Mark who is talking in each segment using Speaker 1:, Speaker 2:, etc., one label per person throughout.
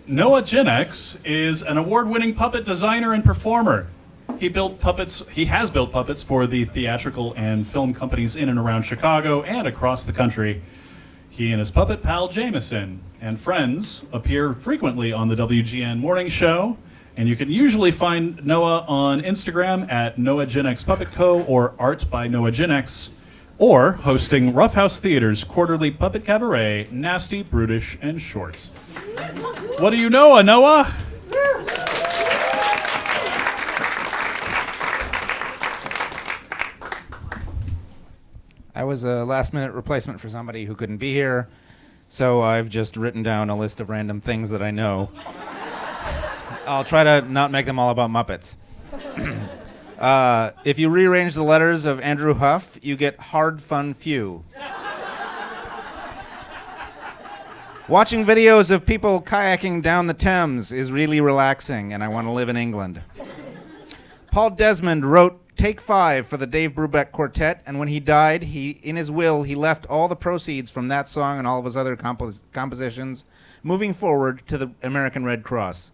Speaker 1: Noah Ginex is an award-winning puppet designer and performer. He has built puppets for the theatrical and film companies in and around Chicago and across the country. He and his puppet pal Jameson and friends appear frequently on the WGN Morning Show, and you can usually find Noah on Instagram at Noah Ginex Puppet Co. or Art by Noah Ginex, or hosting Roughhouse Theater's quarterly puppet cabaret, Nasty, Brutish, and Short. What do you know, Noah?
Speaker 2: I was a last-minute replacement for somebody who couldn't be here, so I've just written down a list of random things that I know. I'll try to not make them all about Muppets. If you rearrange the letters of Andrew Huff, you get Hard Fun Few. Watching videos of people kayaking down the Thames is really relaxing, and I want to live in England. Paul Desmond wrote Take 5 for the Dave Brubeck Quartet, and when he died, in his will, he left all the proceeds from that song and all of his other compositions moving forward to the American Red Cross.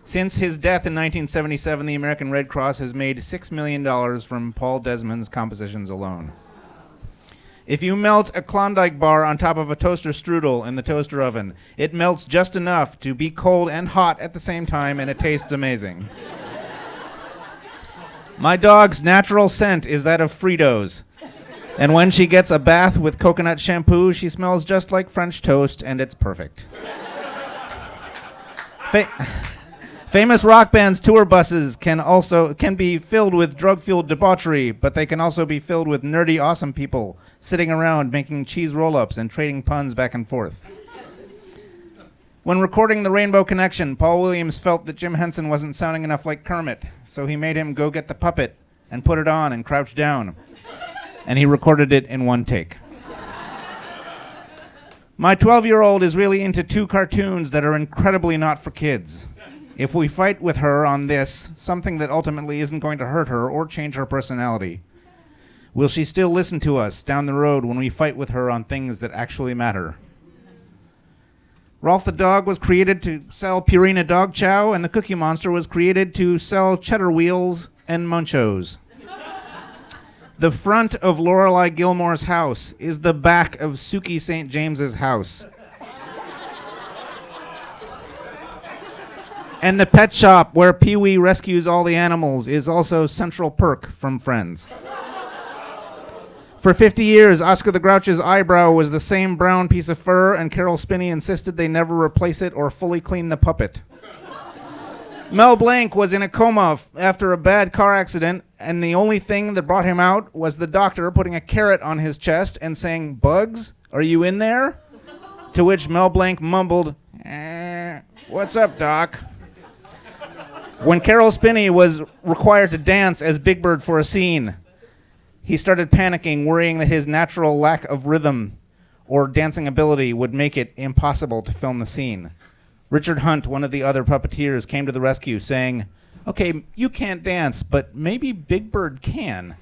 Speaker 2: Since his death in 1977, the American Red Cross has made $6 million from Paul Desmond's compositions alone. If you melt a Klondike bar on top of a toaster strudel in the toaster oven, it melts just enough to be cold and hot at the same time, and it tastes amazing. My dog's natural scent is that of Fritos. And when she gets a bath with coconut shampoo, she smells just like French toast, and it's perfect. Famous rock bands' tour buses can be filled with drug-fueled debauchery, but they can also be filled with nerdy, awesome people sitting around making cheese roll-ups and trading puns back and forth. When recording The Rainbow Connection, Paul Williams felt that Jim Henson wasn't sounding enough like Kermit, so he made him go get the puppet and put it on and crouch down. And he recorded it in one take. My 12-year-old is really into two cartoons that are incredibly not for kids. If we fight with her on this, something that ultimately isn't going to hurt her or change her personality, will she still listen to us down the road when we fight with her on things that actually matter? Rolf the dog was created to sell Purina dog chow, and the Cookie Monster was created to sell cheddar wheels and munchos. The front of Lorelei Gilmore's house is the back of Suki St. James's house. And the pet shop where Pee-wee rescues all the animals is also Central Perk from Friends. For 50 years, Oscar the Grouch's eyebrow was the same brown piece of fur, and Carol Spinney insisted they never replace it or fully clean the puppet. Mel Blanc was in a coma after a bad car accident, and the only thing that brought him out was the doctor putting a carrot on his chest and saying, "Bugs, are you in there?" To which Mel Blanc mumbled, "What's up, Doc?" When Carol Spinney was required to dance as Big Bird for a scene, he started panicking, worrying that his natural lack of rhythm or dancing ability would make it impossible to film the scene. Richard Hunt, one of the other puppeteers, came to the rescue saying, "Okay, you can't dance, but maybe Big Bird can."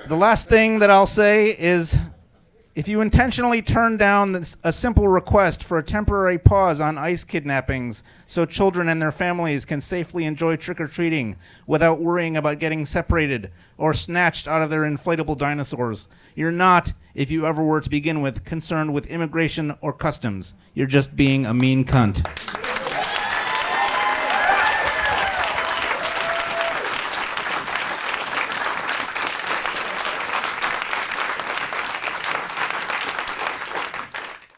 Speaker 2: The last thing that I'll say is, if you intentionally turn down a simple request for a temporary pause on ICE kidnappings so children and their families can safely enjoy trick-or-treating without worrying about getting separated or snatched out of their inflatable dinosaurs, you're not, if you ever were to begin with, concerned with immigration or customs. You're just being a mean cunt.